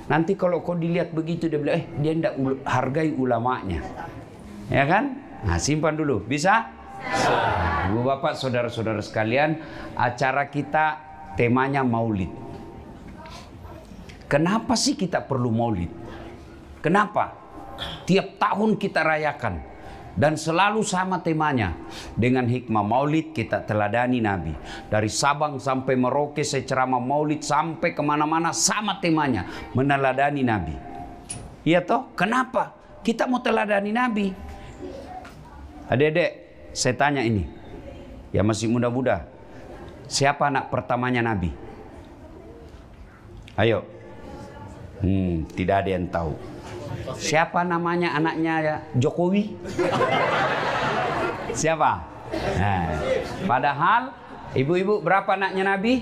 Nanti kalau kau dilihat begitu dia bilang, dia tidak hargai ulamanya, ya kan? Nah, simpan dulu, bisa? Ibu bapak, saudara-saudara sekalian, acara kita temanya Maulid. Kenapa sih kita perlu Maulid? Kenapa? Tiap tahun kita rayakan. Dan selalu sama temanya. Dengan hikmah Maulid kita teladani Nabi. Dari Sabang sampai Merauke saya ceramah Maulid sampai kemana-mana sama temanya. Meneladani Nabi. Iya toh? Kenapa? Kita mau teladani Nabi. Adik-adik, saya tanya ini. Ya masih muda-muda. Siapa anak pertamanya Nabi? Ayo. Tidak ada yang tahu. Siapa namanya anaknya ya? Jokowi? Siapa? Nah, padahal ibu-ibu berapa anaknya Nabi?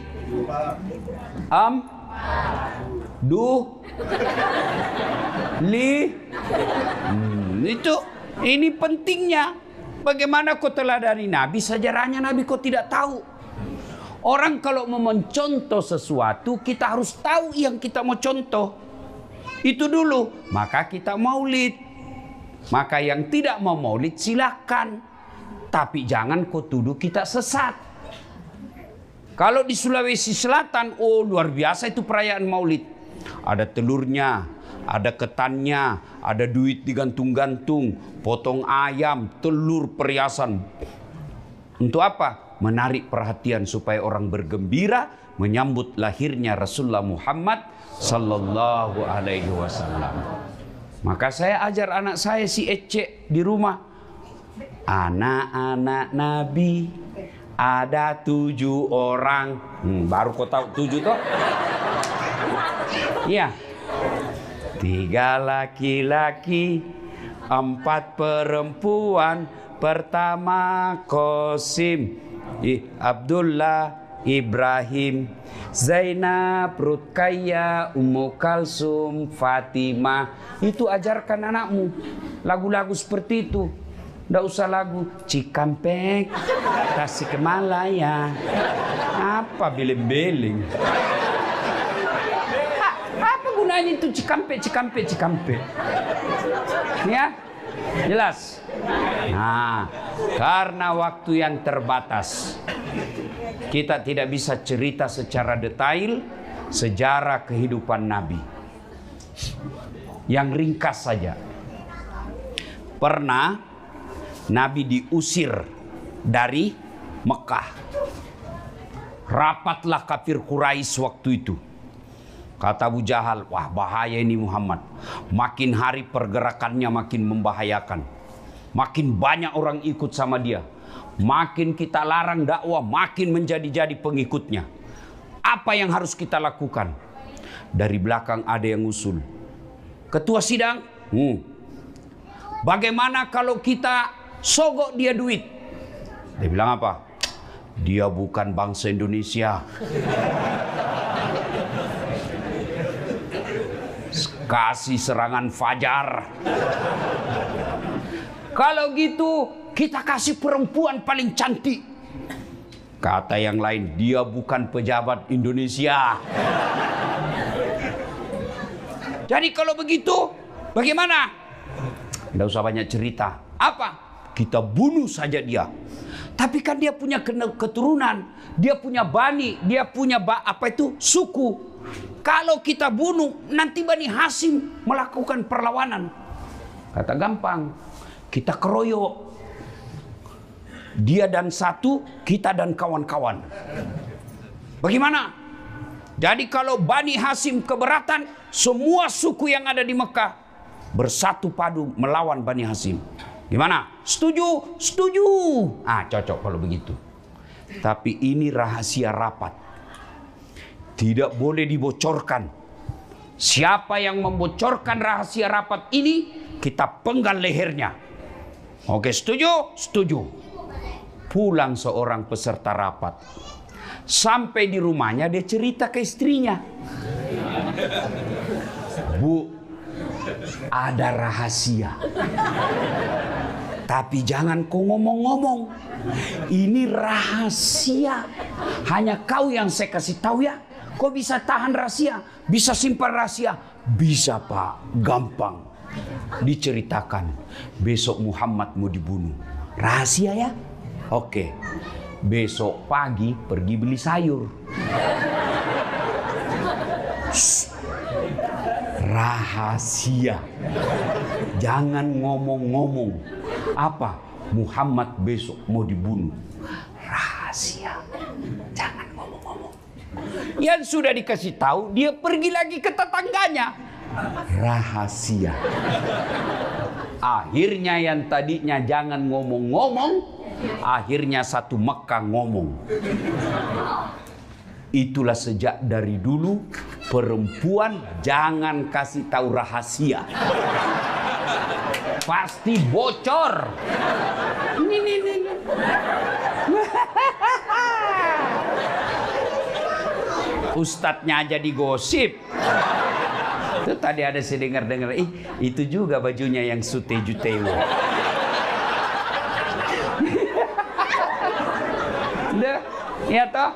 Itu ini pentingnya. Bagaimana kau teladani Nabi? Sejarahnya Nabi kau tidak tahu. Orang kalau mau mencontoh sesuatu, kita harus tahu yang kita mau contoh. Itu dulu, maka kita maulid. Maka yang tidak mau maulid silakan. Tapi jangan kau tuduh kita sesat. Kalau di Sulawesi Selatan, oh luar biasa itu perayaan maulid. Ada telurnya, ada ketannya, ada duit digantung-gantung, potong ayam, telur, perhiasan. Untuk apa? Menarik perhatian supaya orang bergembira menyambut lahirnya Rasulullah Muhammad Sallallahu Alaihi Wasallam. Maka saya ajar anak saya si Ece di rumah. Anak-anak Nabi ada 7 orang. Baru kau tahu 7 toh? Iya. 3 laki-laki, 4 perempuan. Pertama Qasim, Abdullah, Ibrahim, Zainab, Ruqayyah, Ummu Kalsum, Fatimah. Itu ajarkan anakmu. Lagu-lagu seperti itu. Tidak usah lagu Cikampek, Tasikmalaya. Apa beling-beling? Apa gunanya itu Cikampek? Ya, jelas. Nah, karena waktu yang terbatas, kita tidak bisa cerita secara detail sejarah kehidupan Nabi. Yang ringkas saja. Pernah Nabi diusir dari Mekah. Rapatlah kafir Quraisy waktu itu. Kata Abu Jahal, wah bahaya ini Muhammad. Makin hari pergerakannya makin membahayakan. Makin banyak orang ikut sama dia. Makin kita larang dakwah, makin menjadi-jadi pengikutnya. Apa yang harus kita lakukan? Dari belakang ada yang usul. Ketua sidang, bagaimana kalau kita sogok dia duit? Dia bilang apa? Dia bukan bangsa Indonesia. Kasih serangan fajar. Kalau gitu kita kasih perempuan paling cantik. Kata yang lain, dia bukan pejabat Indonesia. Jadi kalau begitu bagaimana? Tidak usah banyak cerita. Apa? Kita bunuh saja dia. Tapi kan dia punya keturunan, dia punya bani, dia punya suku. Kalau kita bunuh, nanti Bani Hasyim melakukan perlawanan. Kata gampang, kita keroyok. Dia dan satu, kita dan kawan-kawan. Bagaimana? Jadi kalau Bani Hasyim keberatan, semua suku yang ada di Mekah bersatu padu melawan Bani Hasyim. Gimana? Setuju? Setuju. Cocok kalau begitu. Tapi ini rahasia rapat. Tidak boleh dibocorkan. Siapa yang membocorkan rahasia rapat ini, kita penggal lehernya. Oke, setuju? Setuju. Pulang seorang peserta rapat. Sampai di rumahnya dia cerita ke istrinya. Bu, ada rahasia. Tapi jangan kau ngomong-ngomong. Ini rahasia. Hanya kau yang saya kasih tahu ya. Kok bisa tahan rahasia? Bisa simpan rahasia? Bisa Pak, gampang. Diceritakan, besok Muhammad mau dibunuh. Rahasia ya? Oke. Besok pagi pergi beli sayur. Rahasia. Jangan ngomong-ngomong. Apa? Muhammad besok mau dibunuh. Rahasia. Jangan ngomong-ngomong. Yang sudah dikasih tahu, dia pergi lagi ke tetangganya. Rahasia. Akhirnya yang tadinya jangan ngomong-ngomong, akhirnya satu Mekah ngomong. Itulah sejak dari dulu perempuan jangan kasih tahu rahasia. Pasti bocor. Ini. Ustadznya aja digosip. Itu tadi ada saya dengar, itu juga bajunya yang sute-juteo. Udah, ya toh?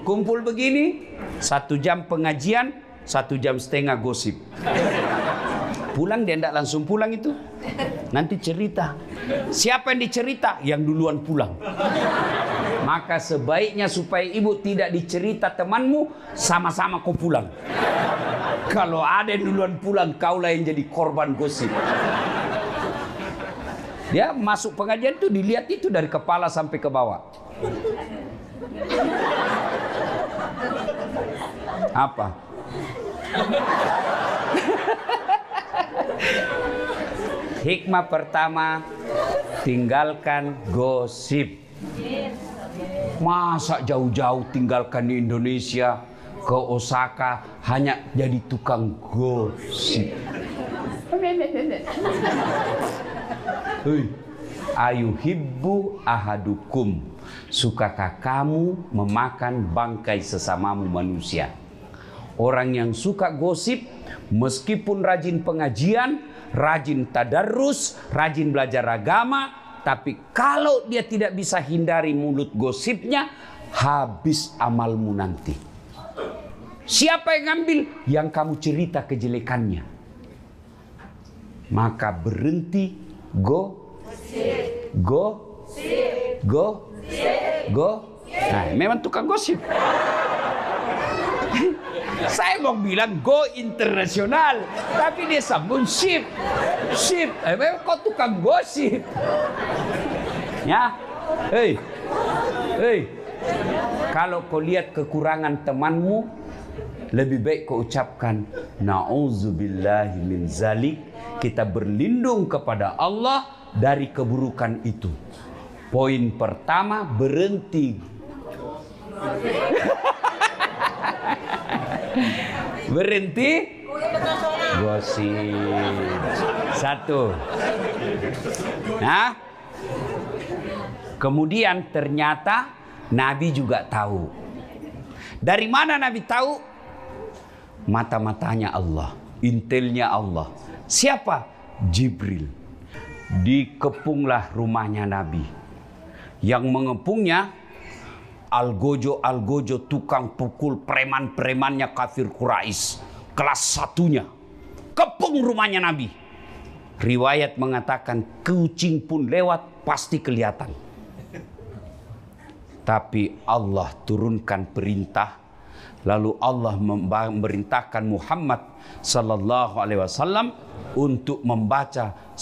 Kumpul begini, 1 jam pengajian, 1,5 jam gosip. Pulang dia tidak langsung pulang itu. Nanti cerita. Siapa yang dicerita? Yang duluan pulang. Maka sebaiknya supaya ibu tidak dicerita temanmu, sama-sama kau pulang. Kalau ada yang duluan pulang, kaulah yang jadi korban gosip. Dia masuk pengajian itu dilihat itu dari kepala sampai ke bawah. Apa? Hikmah pertama, tinggalkan gosip. Masa jauh-jauh tinggalkan di Indonesia ke Osaka hanya jadi tukang gosip. Hei, ayuhibbu ahadukum, sukakah kamu memakan bangkai sesamamu manusia? Orang yang suka gosip, meskipun rajin pengajian, rajin tadarrus, rajin belajar agama, tapi kalau dia tidak bisa hindari mulut gosipnya, habis amalmu nanti. Siapa yang ngambil? Yang kamu cerita kejelekannya. Maka berhenti go. Nah, memang tukang gosip. Saya mau bilang go internasional, tapi dia sambung ship. Memang kau tukang gosip. Ya, hei, kalau kau lihat kekurangan temanmu, lebih baik kau ucapkan na'udzubillahi min zalik. Kita berlindung kepada Allah dari keburukan itu. Poin pertama, berhenti. Berhenti gosip. 1. Nah, kemudian ternyata Nabi juga tahu. Dari mana Nabi tahu? Mata-matanya Allah, intelnya Allah. Siapa? Jibril. Dikepunglah rumahnya Nabi. Yang mengepungnya Algojo tukang pukul preman-premannya kafir Quraisy kelas 1-nya. Kepung rumahnya Nabi. Riwayat mengatakan kucing pun lewat pasti kelihatan. Tapi Allah turunkan perintah. Lalu Allah memerintahkan Muhammad sallallahu alaihi wasallam untuk membaca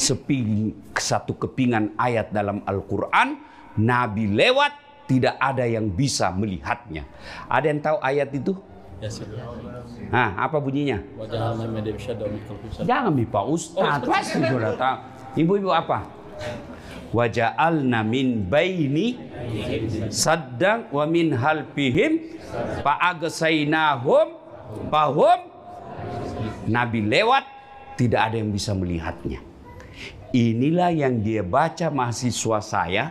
satu kepingan ayat dalam Al-Quran. Nabi lewat, tidak ada yang bisa melihatnya. Ada yang tahu ayat itu? Apa bunyinya? Jangan Pak Ustaz, pasti sudah tahu. Ibu-ibu apa? Waja'alna min baini saddang wa min halfihim fa'agsaynahum fahum. Nabi lewat, tidak ada yang bisa melihatnya. Inilah yang dia baca mahasiswa saya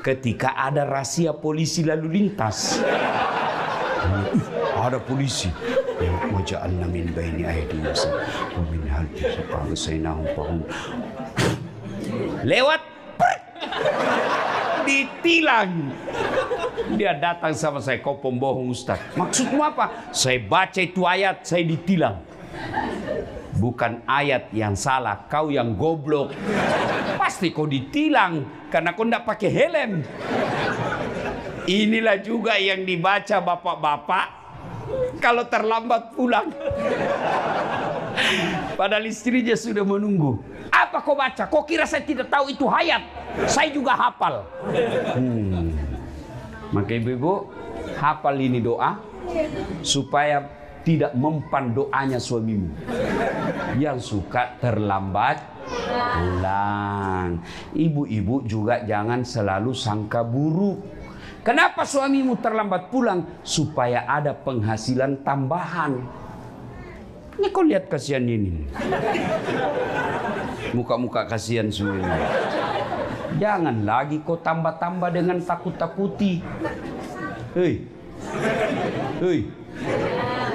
ketika ada razia polisi lalu lintas. Ada polisi. Waja'alna min baini aydihim wa min halfihim fa'agsaynahum fahum. Lewat, tilang. Dia datang sama saya, kau pembohong Ustaz. Maksudmu apa? Saya baca itu ayat, saya ditilang. Bukan ayat yang salah, kau yang goblok. Pasti kau ditilang karena kau tidak pakai helm. Inilah juga yang dibaca bapak-bapak kalau terlambat pulang. Padahal istrinya sudah menunggu. Apa kau baca? Kau kira saya tidak tahu itu ayat? Saya juga hafal. Maka ibu-ibu, hafal ini doa supaya tidak mempan doanya suamimu yang suka terlambat pulang. Ibu-ibu juga jangan selalu sangka buruk. Kenapa suamimu terlambat pulang? Supaya ada penghasilan tambahan. Ini kau lihat kasihan ini. Muka-muka kasihan semua ini. Jangan lagi kau tambah-tambah dengan takut-takuti. Hei.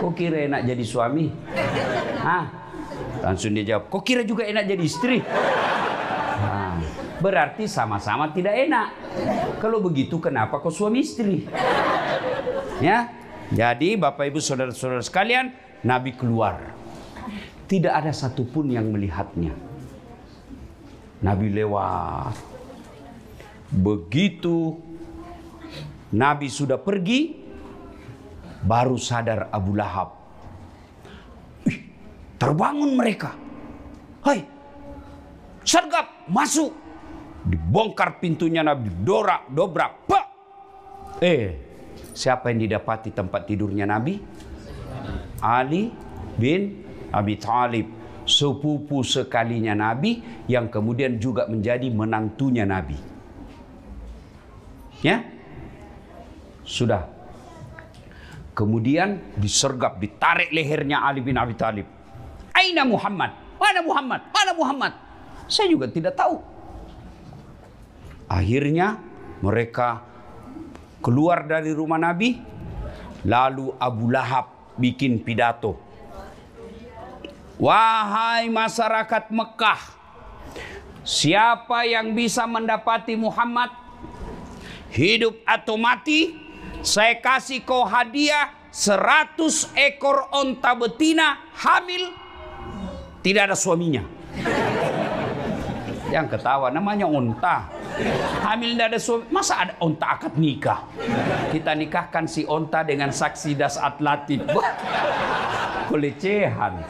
Kau kira enak jadi suami? Hah? Langsung dia jawab, kau kira juga enak jadi istri? Nah, berarti sama-sama tidak enak. Kalau begitu kenapa kau suami istri? Ya. Jadi Bapak Ibu saudara-saudara sekalian, Nabi keluar. Tidak ada satupun yang melihatnya. Nabi lewat. Begitu Nabi sudah pergi, baru sadar Abu Lahab. Terbangun mereka. Hai, sergap, masuk. Dibongkar pintunya Nabi, dobrak. Pak. Siapa yang didapati tempat tidurnya Nabi? Ali bin Abi Thalib, sepupu sekalinya Nabi, yang kemudian juga menjadi menantunya Nabi. Ya, sudah. Kemudian disergap, ditarik lehernya Ali bin Abi Thalib. Aina Muhammad? Mana Muhammad? Mana Muhammad? Saya juga tidak tahu. Akhirnya mereka keluar dari rumah Nabi. Lalu Abu Lahab bikin pidato. Wahai masyarakat Mekah, siapa yang bisa mendapati Muhammad, hidup atau mati, saya kasih kau hadiah 100 ekor onta betina hamil, tidak ada suaminya. Yang ketawa namanya onta. Hamil tidak ada suami. Masa ada onta akad nikah? Kita nikahkan si onta dengan saksi das atlatif. Pelecehan.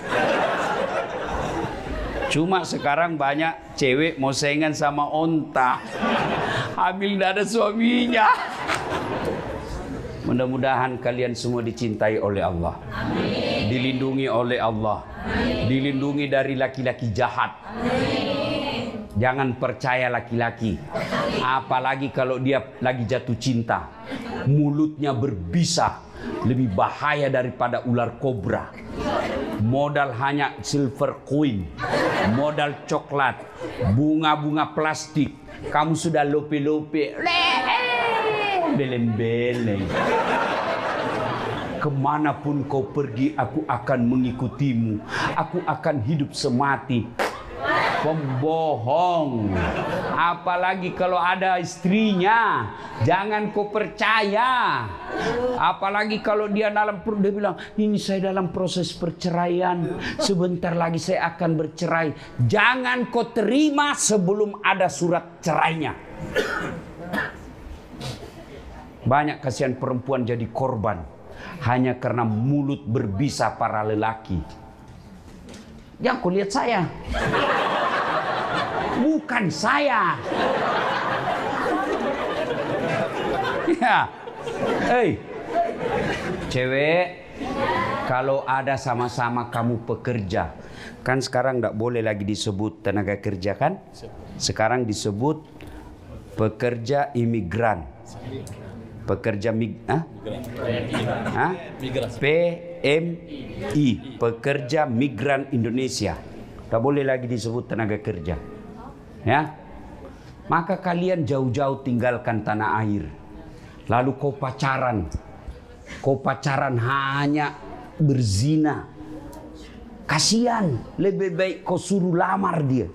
Cuma sekarang banyak cewek mau saingan sama onta. Hamil tidak ada suaminya. Mudah-mudahan kalian semua dicintai oleh Allah. Amin. Dilindungi oleh Allah. Amin. Dilindungi dari laki-laki jahat. Amin. Jangan percaya laki-laki. Apalagi kalau dia lagi jatuh cinta. Mulutnya berbisa. Lebih bahaya daripada ular kobra. Modal hanya silver coin. Modal coklat. Bunga-bunga plastik. Kamu sudah lope-lope. Beleng-beleng. Kemanapun kau pergi, aku akan mengikutimu. Aku akan hidup semati. Pembohong. Apalagi kalau ada istrinya, jangan kau percaya. Apalagi kalau dia dia bilang, ini saya dalam proses perceraian, sebentar lagi saya akan bercerai. Jangan kau terima sebelum ada surat cerainya. Banyak kasihan perempuan jadi korban hanya karena mulut berbisa para lelaki. Yang kau lihat saya, bukan saya. Ya, cewek, kalau ada sama-sama kamu pekerja, kan sekarang tidak boleh lagi disebut tenaga kerja kan? Sekarang disebut pekerja imigran. Pekerja PMI, pekerja migran Indonesia. Tak boleh lagi disebut tenaga kerja. Ya. Maka kalian jauh-jauh tinggalkan tanah air. Lalu kau pacaran. Kau pacaran hanya berzina. Kasihan, lebih baik kau suruh lamar dia.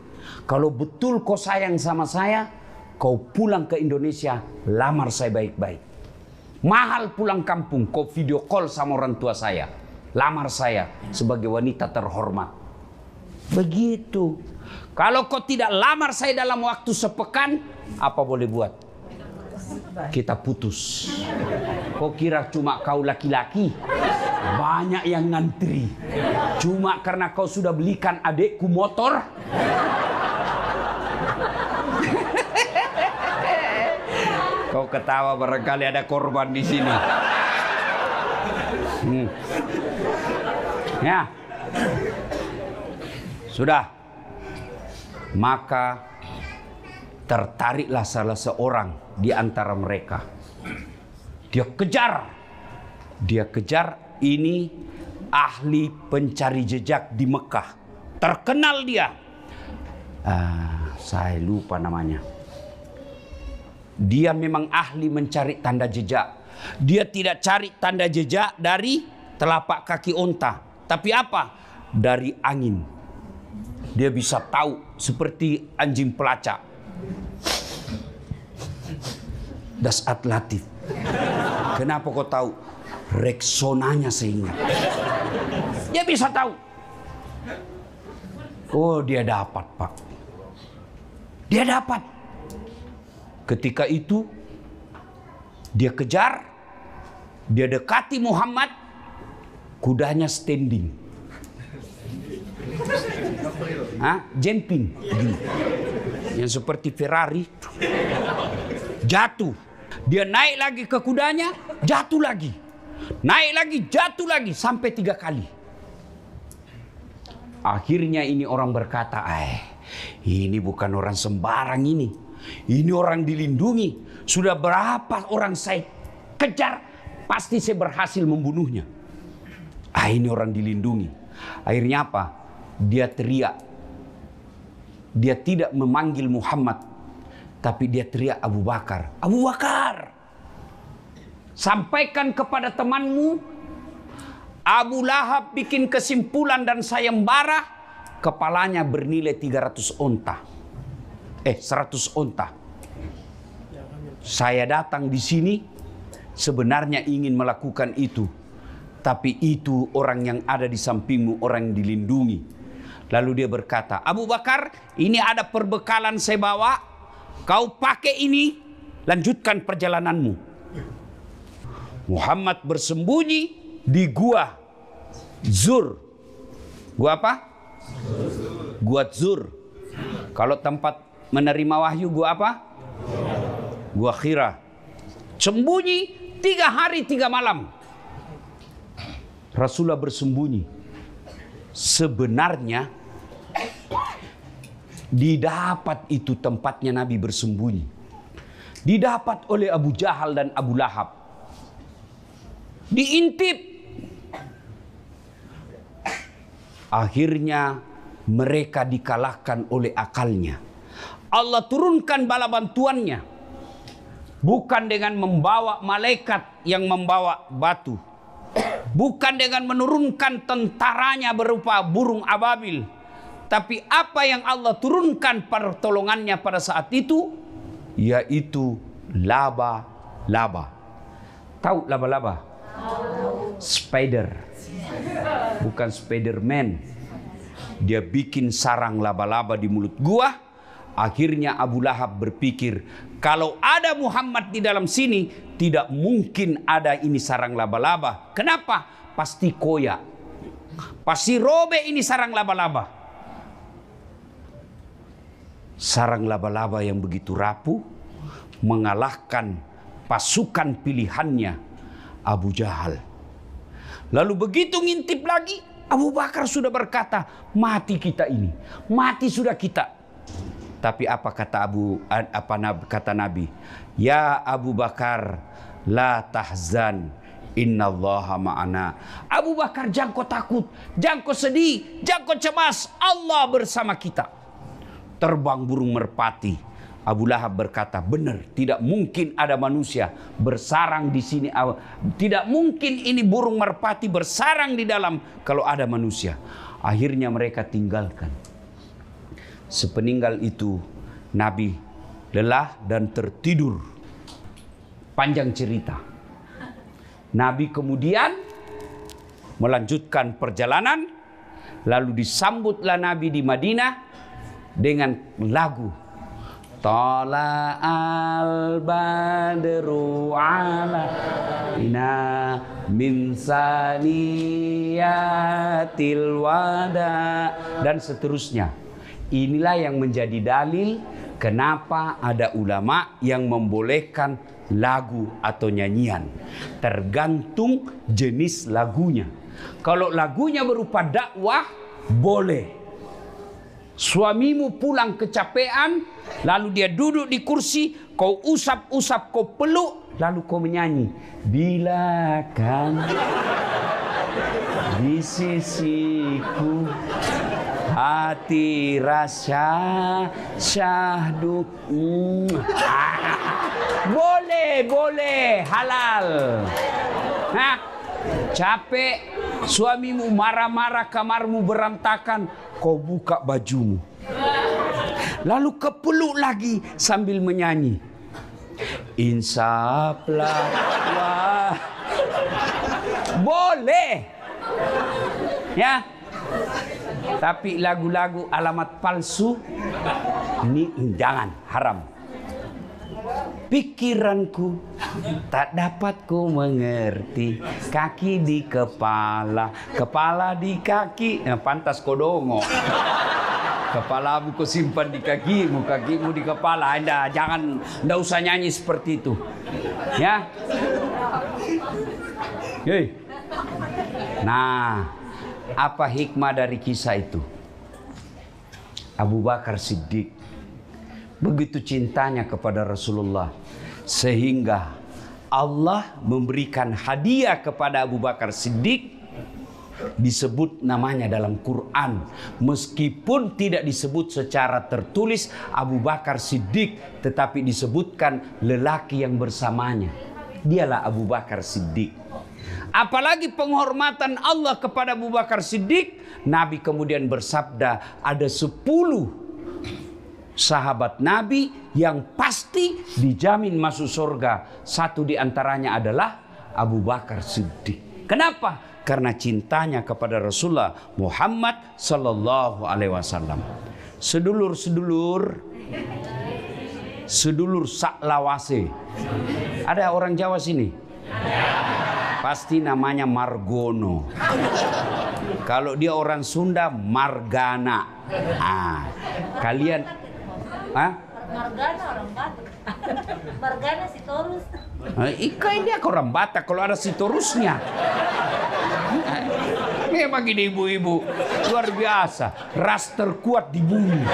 Kalau betul kau sayang sama saya, kau pulang ke Indonesia, lamar saya baik-baik. Mahal pulang kampung, kau video call sama orang tua saya, lamar saya sebagai wanita terhormat. Begitu. Kalau kau tidak lamar saya dalam waktu sepekan, apa boleh buat? Kita putus. Kau kira cuma kau laki-laki? Banyak yang ngantri. Cuma karena kau sudah belikan adekku motor. Kau ketawa, barangkali ada korban di sini. Ya. Sudah. Maka tertariklah salah seorang di antara mereka. Dia kejar ini ahli pencari jejak di Mekah. Terkenal dia. Saya lupa namanya. Dia memang ahli mencari tanda jejak. Dia tidak cari tanda jejak dari telapak kaki onta. Tapi apa? Dari angin. Dia bisa tahu seperti anjing pelacak. Dasat latif. Kenapa kau tahu? Reksonanya sehingga. Dia bisa tahu. Oh, dia dapat, Pak. Dia dapat. Ketika itu dia kejar, dia dekati Muhammad, kudanya standing. Jumping. Yang seperti Ferrari. Jatuh. Dia naik lagi ke kudanya, jatuh lagi. Naik lagi, jatuh lagi. Sampai 3 kali. Akhirnya ini orang berkata, ini bukan orang sembarang ini. Ini orang dilindungi. Sudah berapa orang saya kejar, pasti saya berhasil membunuhnya. Ini orang dilindungi. Akhirnya apa? Dia teriak. Dia tidak memanggil Muhammad, tapi dia teriak Abu Bakar. Abu Bakar, sampaikan kepada temanmu, Abu Lahab bikin kesimpulan dan sayembara, kepalanya bernilai 300 onta. 100 onta. Saya datang di sini sebenarnya ingin melakukan itu, tapi itu orang yang ada di sampingmu, orang yang dilindungi. Lalu dia berkata, Abu Bakar, ini ada perbekalan saya bawa. Kau pakai ini, lanjutkan perjalananmu. Muhammad bersembunyi di gua Zur. Gua apa? Gua Zur. Kalau tempat menerima wahyu, gua apa? Gua Hira. Sembunyi 3 hari 3 malam. Rasulullah bersembunyi. Sebenarnya didapat itu tempatnya Nabi bersembunyi. Didapat oleh Abu Jahal dan Abu Lahab. Diintip. Akhirnya mereka dikalahkan oleh akalnya. Allah turunkan bala bantuannya. Bukan dengan membawa malaikat yang membawa batu. Bukan dengan menurunkan tentaranya berupa burung ababil. Tapi apa yang Allah turunkan pertolongannya pada saat itu, yaitu laba-laba. Tahu laba-laba? Spider. Bukan Spiderman. Dia bikin sarang laba-laba di mulut gua. Akhirnya Abu Lahab berpikir, kalau ada Muhammad di dalam sini, tidak mungkin ada ini sarang laba-laba. Kenapa? Pasti koyak. Pasti robek ini sarang laba-laba. Sarang laba-laba yang begitu rapuh mengalahkan pasukan pilihannya Abu Jahal. Lalu begitu ngintip lagi, Abu Bakar sudah berkata, mati kita ini, mati sudah kita. Tapi apa kata Nabi? Ya Abu Bakar, la tahzan, innallaha ma'ana. Abu Bakar, jangan kau takut, jangan kau sedih, jangan kau cemas, Allah bersama kita. Terbang burung merpati. Abu Lahab berkata, benar, tidak mungkin ada manusia bersarang di sini. Tidak mungkin ini burung merpati bersarang di dalam kalau ada manusia. Akhirnya mereka tinggalkan. Sepeninggal itu Nabi lelah dan tertidur. Panjang cerita. Nabi kemudian melanjutkan perjalanan, lalu disambutlah Nabi di Madinah dengan lagu Tala al-badru alaina min saniyatil wada, dan seterusnya. Inilah yang menjadi dalil kenapa ada ulama yang membolehkan lagu atau nyanyian. Tergantung jenis lagunya. Kalau lagunya berupa dakwah, boleh. Suamimu pulang kecapean, lalu dia duduk di kursi, kau usap-usap, kau peluk, lalu kau menyanyi. Bila kan di sisiku hati rasa syahdu. Boleh, halal. Nah, capek, suamimu marah-marah, kamarmu berantakan, kau buka bajumu, lalu kepeluk lagi sambil menyanyi. Insaplah, wah. Boleh, ya. Tapi lagu-lagu alamat palsu ini jangan, haram. Pikiranku tak dapat ku mengerti, kaki di kepala, kepala di kaki. Nah, pantas kodongo. Kepalamu kau simpan di kakimu, kakimu di kepala. Anda jangan, ndak usah nyanyi seperti itu. Ya. Hei. Nah, apa hikmah dari kisah itu? Abu Bakar Siddiq begitu cintanya kepada Rasulullah, sehingga Allah memberikan hadiah kepada Abu Bakar Siddiq. Disebut namanya dalam Quran, meskipun tidak disebut secara tertulis Abu Bakar Siddiq, tetapi disebutkan lelaki yang bersamanya. Dialah Abu Bakar Siddiq. Apalagi penghormatan Allah kepada Abu Bakar Siddiq, Nabi kemudian bersabda, ada 10 sahabat Nabi yang pasti dijamin masuk surga. Satu di antaranya adalah Abu Bakar Siddiq. Kenapa? Karena cintanya kepada Rasulullah Muhammad sallallahu alaihi wasallam. Sedulur saklawase. Ada orang Jawa sini? Pasti namanya Margono. Kalau dia orang Sunda, Margana. Kalian Margana orang Batak. Margana Sitorus. Ikai dia orang Batak kalau ada Sitorusnya. Memang ini ibu-ibu luar biasa, ras terkuat di bumi.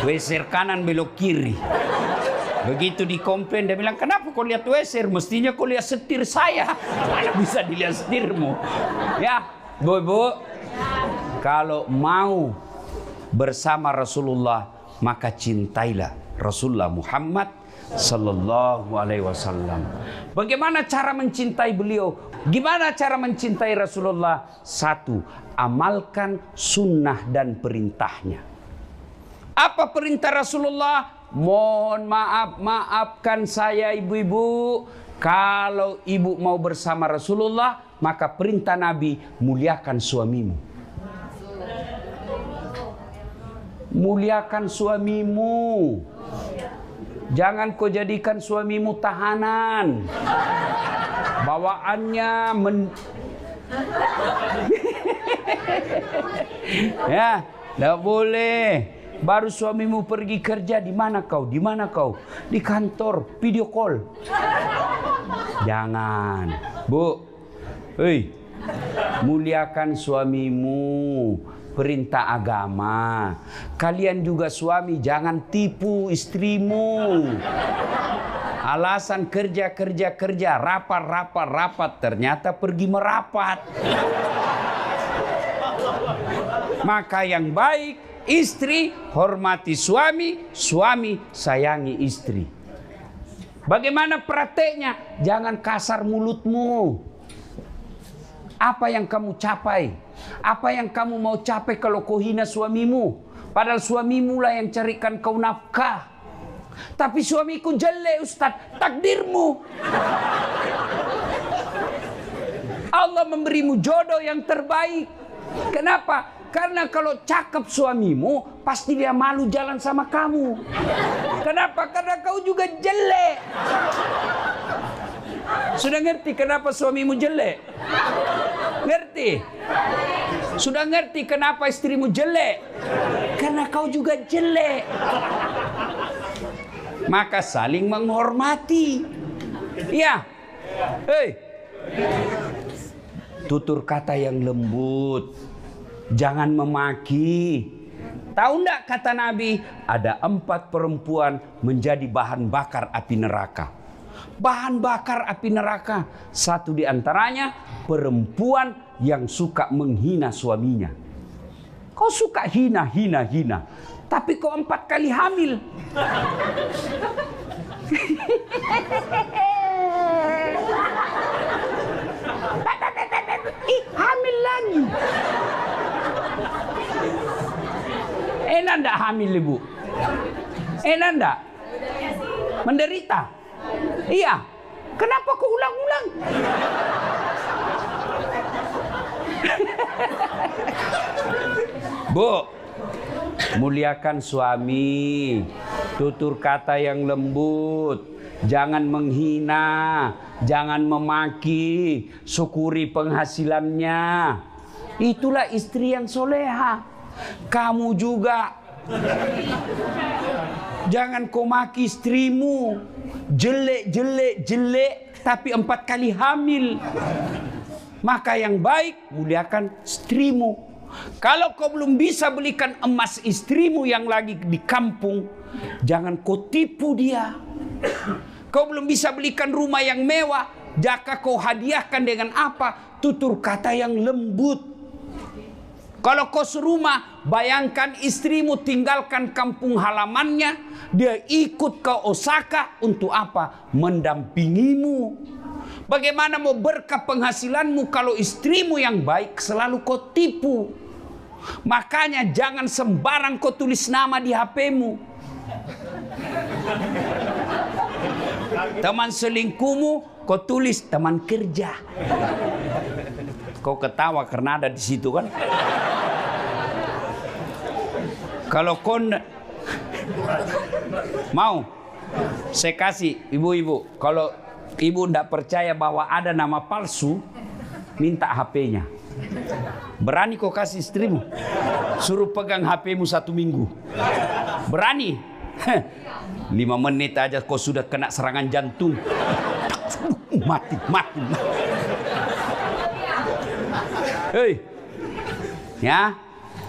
Weser kanan belok kiri. Begitu dikomplain, dia bilang, kenapa kau lihat weser? Mestinya kau lihat setir saya. Mana bisa dilihat setirmu? Ya, bu, kalau mau bersama Rasulullah, maka cintailah Rasulullah Muhammad sallallahu alaihi wasallam. Bagaimana cara mencintai beliau? Gimana cara mencintai Rasulullah? 1. Amalkan sunnah dan perintahnya. Apa perintah Rasulullah? Mohon maaf, maafkan saya ibu-ibu. Kalau ibu mau bersama Rasulullah, maka perintah Nabi, muliakan suamimu. Muliakan suamimu. Jangan kau jadikan suamimu tahanan. Bawaannya ya, tidak boleh. Baru suamimu pergi kerja, di mana kau? Di mana kau? Di kantor, video call. Jangan, Bu. Hei, muliakan suamimu. Perintah agama. Kalian juga suami, jangan tipu istrimu. Alasan kerja, rapat, ternyata pergi merapat. Maka yang baik, istri hormati suami, suami sayangi istri. Bagaimana prakteknya? Jangan kasar mulutmu. Apa yang kamu capai? Apa yang kamu mau capai kalau kau hina suamimu? Padahal suamimu lah yang carikan kau nafkah. Tapi suamiku jelek Ustaz, takdirmu. Allah memberimu jodoh yang terbaik. Kenapa? Karena kalau cakep suamimu, pasti dia malu jalan sama kamu. Kenapa? Karena kau juga jelek. Sudah ngerti kenapa suamimu jelek? Ngerti? Sudah ngerti kenapa istrimu jelek? Karena kau juga jelek. Maka saling menghormati. Iya. Hei. Tutur kata yang lembut. Jangan memaki. Tahu enggak kata Nabi? Ada 4 perempuan menjadi bahan bakar api neraka. Bahan bakar api neraka. Satu di antaranya perempuan yang suka menghina suaminya. Kau suka hina. Tapi kau 4 kali hamil. Hamil lagi. Enak enggak hamil ibu? Enak enggak? Menderita? Iya. Kenapa kau ulang-ulang? Bu, muliakan suami. Tutur kata yang lembut. Jangan menghina. Jangan memaki. Syukuri penghasilannya. Itulah istri yang soleha. Kamu juga. Jangan kau maki istrimu. Jelek. Tapi 4 kali hamil. Maka yang baik, muliakan istrimu. Kalau kau belum bisa belikan emas istrimu yang lagi di kampung, jangan kau tipu dia. Kau belum bisa belikan rumah yang mewah, jaka kau hadiahkan dengan apa? Tutur kata yang lembut. Kalau kau serumah, bayangkan istrimu tinggalkan kampung halamannya, dia ikut ke Osaka untuk apa? Mendampingimu. Bagaimana mau berkah penghasilanmu kalau istrimu yang baik selalu kau tipu? Makanya jangan sembarang kau tulis nama di HP-mu. Teman selingkuhmu kau tulis teman kerja. Kau ketawa karena ada di situ kan? Kalau kau mau, saya kasih ibu-ibu. Kalau ibu tidak percaya bahwa ada nama palsu, minta HP-nya. Berani kau kasih istrimu? Suruh pegang HP-mu 1 minggu. Berani? 5 menit aja kau sudah kena serangan jantung. Mati. Hei, ya,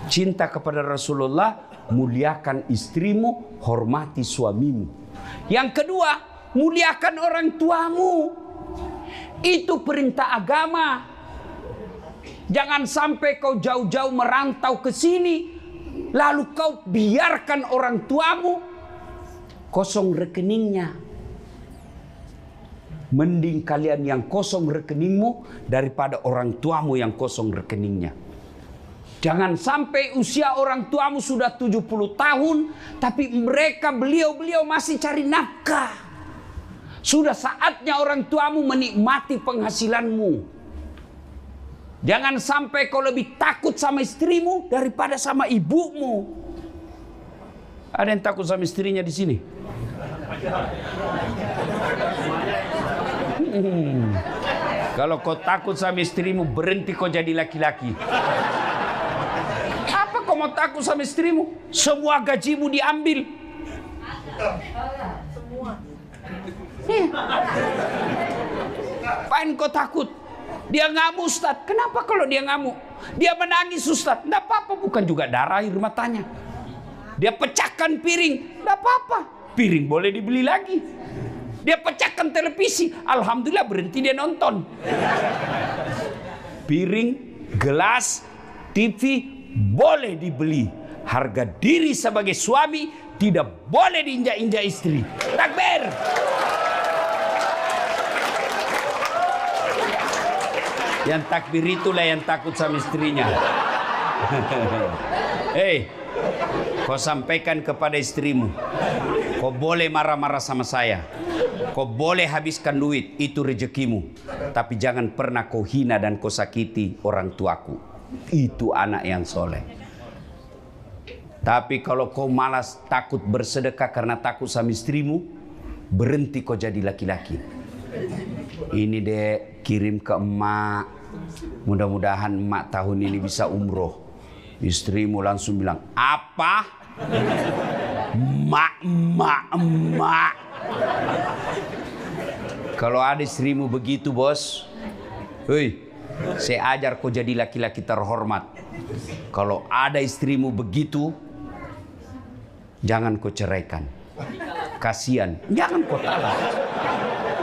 cinta kepada Rasulullah, muliakan istrimu, hormati suamimu. Yang kedua, muliakan orang tuamu. Itu perintah agama. Jangan sampai kau jauh-jauh merantau ke sini, lalu kau biarkan orang tuamu kosong rekeningnya. Mending kalian yang kosong rekeningmu daripada orang tuamu yang kosong rekeningnya. Jangan sampai usia orang tuamu sudah 70 tahun, tapi beliau masih cari nafkah. Sudah saatnya orang tuamu menikmati penghasilanmu. Jangan sampai kau lebih takut sama istrimu daripada sama ibumu. Ada yang takut sama istrinya di sini? Kalau kau takut sama istrimu, berhenti kau jadi laki-laki. Apa kau mau takut sama istrimu? Semua gajimu diambil. Semua. Apain kau takut? Dia ngamuk Ustaz. Kenapa kalau dia ngamuk? Dia menangis Ustaz. Tidak apa-apa, bukan juga darah air matanya. Dia pecahkan piring. Tidak apa-apa. Piring boleh dibeli lagi. Dia pecahkan televisi. Alhamdulillah berhenti dia nonton. Piring, gelas, TV boleh dibeli. Harga diri sebagai suami tidak boleh diinjak-injak istri. Takbir. Yang takbir itulah yang takut sama istrinya. Hei, Kau sampaikan kepada istrimu, kau boleh marah-marah sama saya, kau boleh habiskan duit, itu rezekimu. Tapi jangan pernah kau hina dan kau sakiti orang tuaku. Itu anak yang soleh. Tapi kalau kau malas takut bersedekah karena takut sama istrimu, berhenti kau jadi laki-laki. Ini dek, kirim ke emak. Mudah-mudahan emak tahun ini bisa umroh. Istrimu langsung bilang, apa? Emak. Kalau ada istrimu begitu bos, hei, saya ajar kau jadi laki-laki terhormat. Kalau ada istrimu begitu, jangan kau ceraikan. Kasihan, jangan kau talak.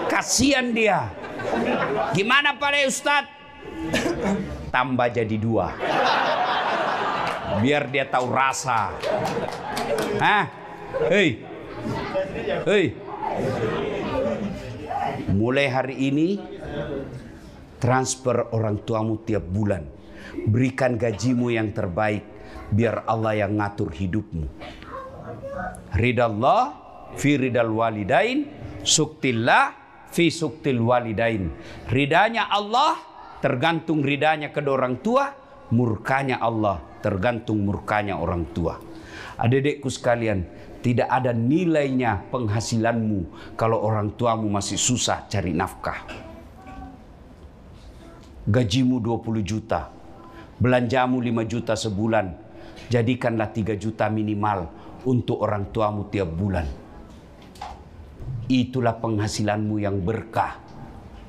Kasihan dia. Gimana Pak Ustadz? Tambah jadi 2. Biar dia tahu rasa. Hah? Hei. Mulai hari ini transfer orang tuamu tiap bulan. Berikan gajimu yang terbaik biar Allah yang ngatur hidupmu. Ridallah fi ridal walidain, suktillah fi suktil walidain. Ridanya Allah tergantung ridanya kedua orang tua, murkanya Allah tergantung murkanya orang tua. Adik-adikku sekalian, tidak ada nilainya penghasilanmu kalau orang tuamu masih susah cari nafkah. Gajimu 20 juta, belanjamu 5 juta sebulan, jadikanlah 3 juta minimal untuk orang tuamu tiap bulan. Itulah penghasilanmu yang berkah.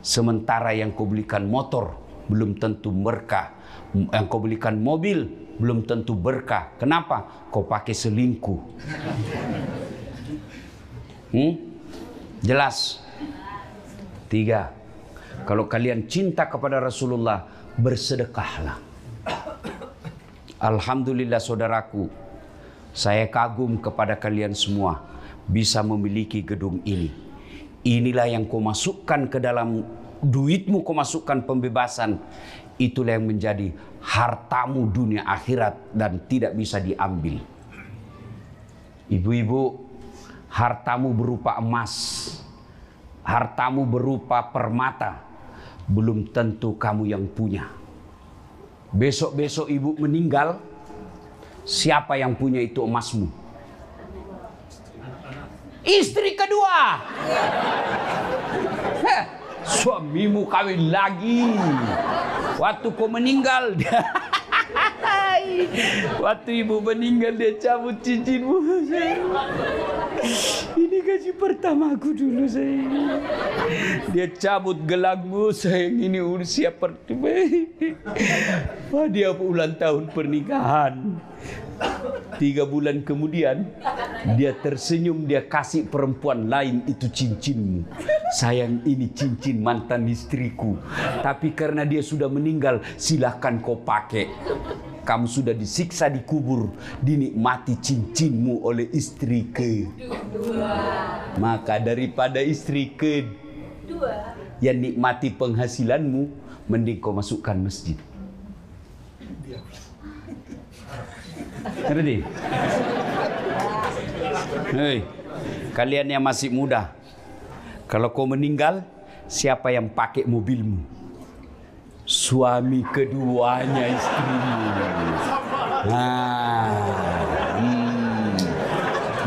Sementara yang kau belikan motor belum tentu berkah, yang kau belikan mobil belum tentu berkah. Kenapa? Kau pakai selingkuh. Jelas? 3. Kalau kalian cinta kepada Rasulullah, bersedekahlah. Alhamdulillah saudaraku, saya kagum kepada kalian semua bisa memiliki gedung ini. Inilah yang kau masukkan ke dalam duitmu, kau masukkan pembebasan. Itulah yang menjadi hartamu dunia akhirat dan tidak bisa diambil. Ibu-ibu, hartamu berupa emas, hartamu berupa permata, belum tentu kamu yang punya. Besok-besok ibu meninggal, siapa yang punya itu emasmu? Istri kedua. Suamimu kawin lagi. Waktu kau meninggal, waktu ibu meninggal dia cabut cincinmu. Ini gaji pertamaku dulu sayang. Dia cabut gelangmu sayang, ini usia pertama. Wah, dia ulang tahun pernikahan. 3 bulan kemudian dia tersenyum, dia kasih perempuan lain itu cincinmu. Sayang, ini cincin mantan istriku, tapi karena dia sudah meninggal, silahkan kau pakai. Kamu sudah disiksa di kubur, dinikmati cincinmu oleh istri kedua. Maka daripada istri kedua yang nikmati penghasilanmu, mending kau masukkan masjid. Ngerti? Hei, kalian yang masih muda, kalau kau meninggal, siapa yang pakai mobilmu? Suami keduanya istrimu.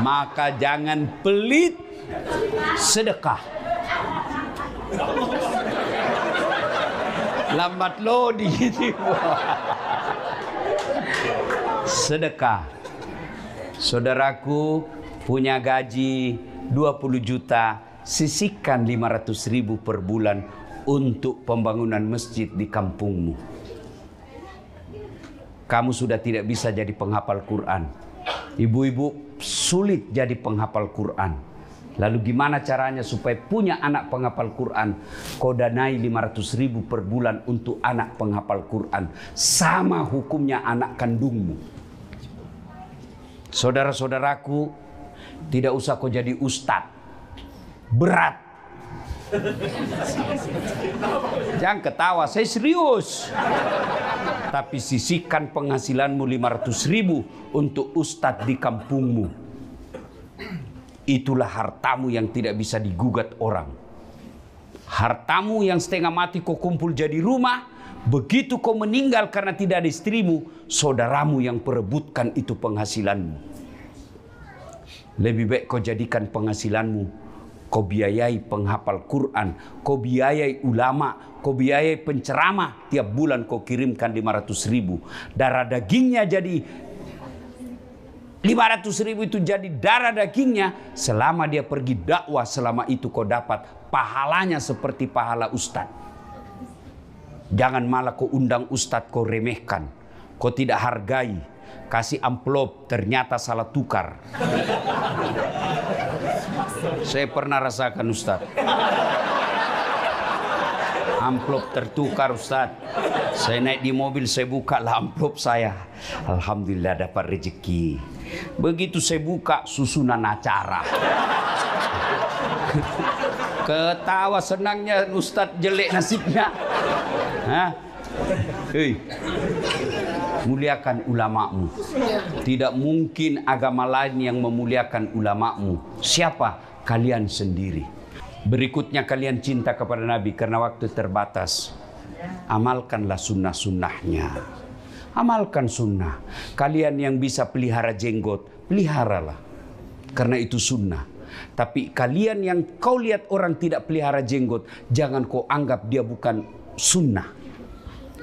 Maka jangan pelit sedekah. Lambat lodi. Sedekah. Saudaraku punya gaji 20 juta, sisihkan 500.000 per bulan untuk pembangunan masjid di kampungmu. Kamu sudah tidak bisa jadi penghafal Quran. Ibu-ibu sulit jadi penghafal Quran. Lalu gimana caranya supaya punya anak penghafal Quran? Kau danai 500.000 per bulan untuk anak penghafal Quran. Sama hukumnya anak kandungmu. Saudara-saudaraku, tidak usah kau jadi ustadz. Berat. Jangan ketawa, saya serius. Tapi sisihkan penghasilanmu 500.000 untuk ustadz di kampungmu. Itulah hartamu yang tidak bisa digugat orang. Hartamu yang setengah mati kau kumpul jadi rumah. Begitu kau meninggal karena tidak ada istrimu, saudaramu yang perebutkan itu penghasilanmu. Lebih baik kau jadikan penghasilanmu, kau biayai penghafal Quran, kau biayai ulama, kau biayai penceramah. Tiap bulan kau kirimkan 500.000. Darah dagingnya jadi 500.000 itu jadi darah dagingnya. Selama dia pergi dakwah, selama itu kau dapat pahalanya seperti pahala ustadz. Jangan malah kau undang ustadz, kau remehkan, kau tidak hargai, kasih amplop ternyata salah tukar. Saya pernah rasakan ustadz. Amplop tertukar ustadz. Saya naik di mobil, saya buka lah amplop saya. Alhamdulillah dapat rezeki. Begitu saya buka, susunan acara. Ketawa senangnya ustadz, jelek nasibnya. Hah? Hei, muliakan ulamamu. Tidak mungkin agama lain yang memuliakan ulamamu. Siapa? Kalian sendiri. Berikutnya kalian cinta kepada Nabi karena waktu terbatas. Amalkanlah sunnah-sunnahnya. Amalkan sunnah. Kalian yang bisa pelihara jenggot, peliharalah. Karena itu sunnah. Tapi kalian yang kau lihat orang tidak pelihara jenggot, jangan kau anggap dia bukan sunnah.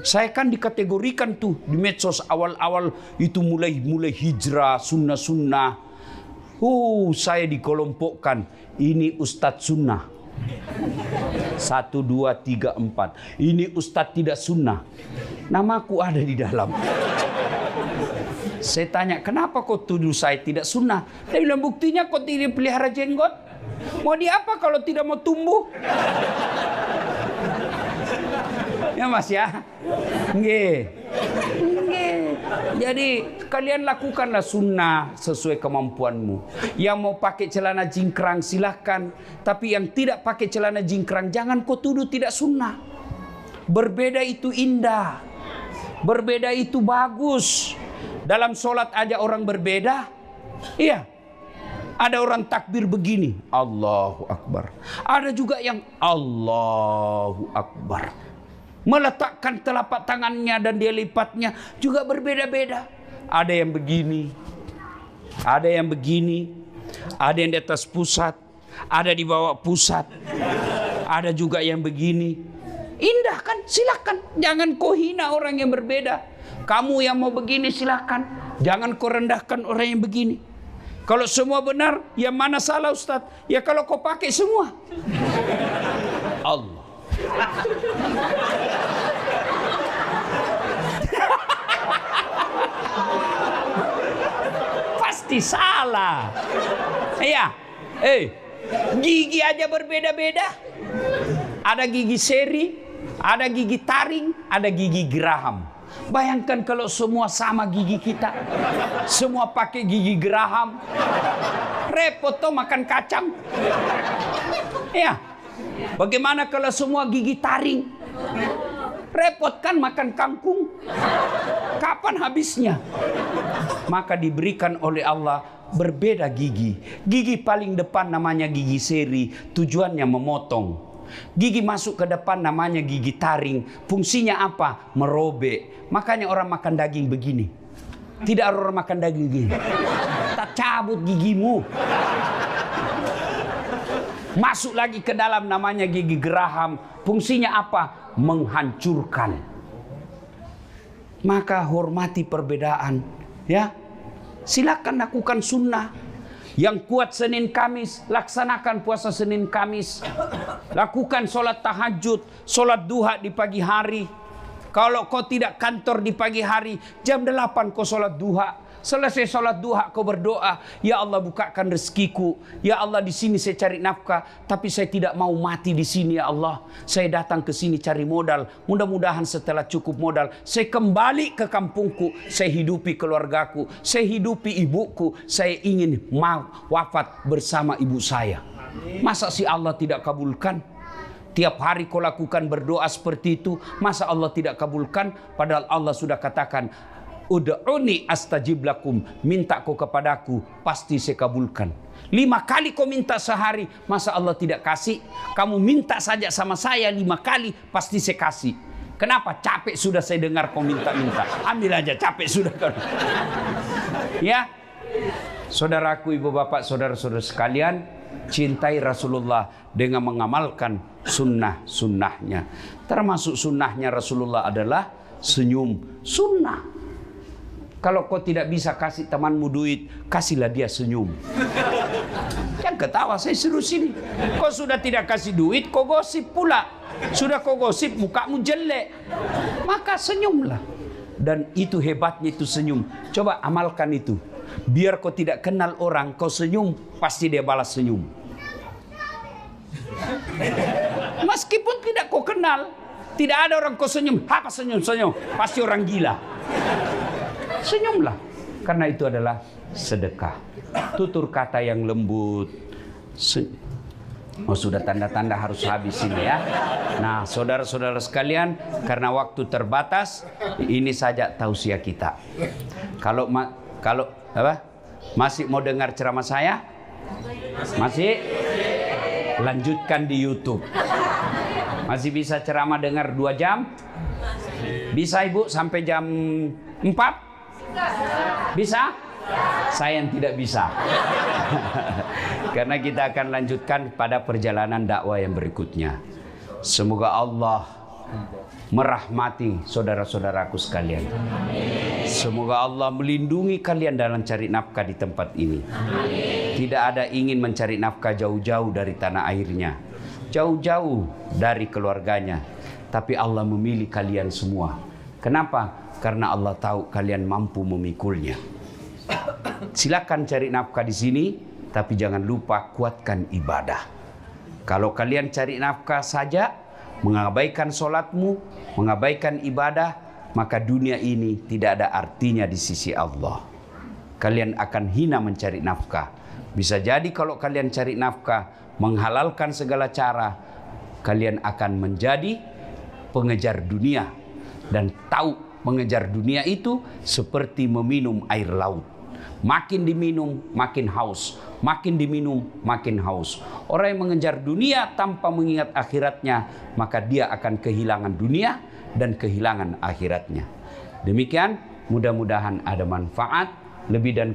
Saya kan dikategorikan tuh di medsos awal-awal itu mulai hijrah, sunnah-sunnah. Saya dikelompokkan. Ini Ustadz sunnah. 1, 2, 3, 4. Ini Ustadz tidak sunnah. Namaku ada di dalam. Saya tanya, kenapa kau tuduh saya tidak sunnah? Dia bilang, buktinya kau tidak pelihara jenggot. Mau diapa kalau tidak mau tumbuh? Ya mas ya. Nggih. Jadi kalian lakukanlah sunnah sesuai kemampuanmu. Yang mau pakai celana jingkrang silahkan. Tapi yang tidak pakai celana jingkrang jangan kau tuduh tidak sunnah. Berbeda itu indah. Berbeda itu bagus. Dalam sholat aja orang berbeda. Iya. Ada orang takbir begini. Allahu Akbar. Ada juga yang Allahu Akbar. Meletakkan telapak tangannya dan dia lipatnya juga berbeda-beda. Ada yang begini, ada yang begini, ada yang di atas pusat, ada di bawah pusat, ada juga yang begini. Indah kan? Silakan. Jangan kau hina orang yang berbeda. Kamu yang mau begini silakan. Jangan kau rendahkan orang yang begini. Kalau semua benar, yang mana salah Ustadz? Ya kalau kau pakai semua. Allah. Pasti salah. Ya, gigi aja berbeda-beda. Ada gigi seri, ada gigi taring, ada gigi geraham. Bayangkan kalau semua sama gigi kita, semua pakai gigi geraham, repot toh makan kacang. Ya. Bagaimana kalau semua gigi taring? Repot kan makan kangkung? Kapan habisnya? Maka diberikan oleh Allah berbeda gigi. Gigi paling depan namanya gigi seri, tujuannya memotong. Gigi masuk ke depan namanya gigi taring. Fungsinya apa? Merobek. Makanya orang makan daging begini. Tidak orang makan daging begini. Tak cabut gigimu. Masuk lagi ke dalam namanya gigi geraham. Fungsinya apa? Menghancurkan. Maka hormati perbedaan. Ya, silakan lakukan sunnah. Yang kuat Senin Kamis, laksanakan puasa Senin Kamis. Lakukan sholat tahajud, sholat duha di pagi hari. Kalau kau tidak kantor di pagi hari, jam 8 kau sholat duha. Selesai sholat duha kau berdoa, ya Allah bukakan rezekiku, ya Allah di sini saya cari nafkah, tapi saya tidak mau mati di sini ya Allah. Saya datang ke sini cari modal, mudah-mudahan setelah cukup modal, saya kembali ke kampungku, saya hidupi keluargaku, saya hidupi ibuku, saya ingin wafat bersama ibu saya. Masa si Allah tidak kabulkan? Tiap hari kau lakukan berdoa seperti itu, masa Allah tidak kabulkan? Padahal Allah sudah katakan, ud'uni astajib lakum, minta kau kepadaku, pasti saya kabulkan. 5 kali kau minta sehari, masa Allah tidak kasih? Kamu minta saja sama saya 5 kali, pasti saya kasih. Kenapa? Capek sudah saya dengar kau minta-minta. Ambil aja, capek sudah kau. Ya, saudaraku, ibu bapak, saudara-saudara sekalian, cintai Rasulullah dengan mengamalkan sunnah-sunnahnya. Termasuk sunnahnya Rasulullah adalah senyum. Sunnah. Kalau kau tidak bisa kasih temanmu duit, kasihlah dia senyum. Jangan ketawa, saya suruh sini. Kau sudah tidak kasih duit, kau gosip pula. Sudah kau gosip, mukamu jelek. Maka senyumlah. Dan itu hebatnya itu senyum. Coba amalkan itu. Biar kau tidak kenal orang, kau senyum, pasti dia balas senyum. Meskipun tidak kau kenal, tidak ada orang kau senyum. Apa senyum-senyum? Pasti orang gila. Senyumlah, karena itu adalah sedekah. Tutur kata yang lembut. Oh, sudah tanda-tanda harus habis ini ya. Nah, saudara-saudara sekalian, karena waktu terbatas, ini saja tausiah kita. Kalau masih mau dengar ceramah saya? Masih? Lanjutkan di YouTube. Masih bisa ceramah dengar 2 jam? Bisa Ibu sampai jam 4? Bisa? Saya yang tidak bisa. Karena kita akan lanjutkan pada perjalanan dakwah yang berikutnya. Semoga Allah merahmati saudara-saudaraku sekalian. Semoga Allah melindungi kalian dalam cari nafkah di tempat ini. Tidak ada ingin mencari nafkah jauh-jauh dari tanah airnya, jauh-jauh dari keluarganya. Tapi Allah memilih kalian semua. Kenapa? Karena Allah tahu kalian mampu memikulnya. Silakan cari nafkah di sini, tapi jangan lupa kuatkan ibadah. Kalau kalian cari nafkah saja, mengabaikan sholatmu, mengabaikan ibadah, maka dunia ini tidak ada artinya di sisi Allah. Kalian akan hina mencari nafkah. Bisa jadi kalau kalian cari nafkah, menghalalkan segala cara, kalian akan menjadi pengejar dunia. Dan tahu mengejar dunia itu seperti meminum air laut. Makin diminum, makin haus. Makin diminum, makin haus. Orang yang mengejar dunia tanpa mengingat akhiratnya, maka dia akan kehilangan dunia dan kehilangan akhiratnya. Demikian, mudah-mudahan ada manfaat. Lebih dan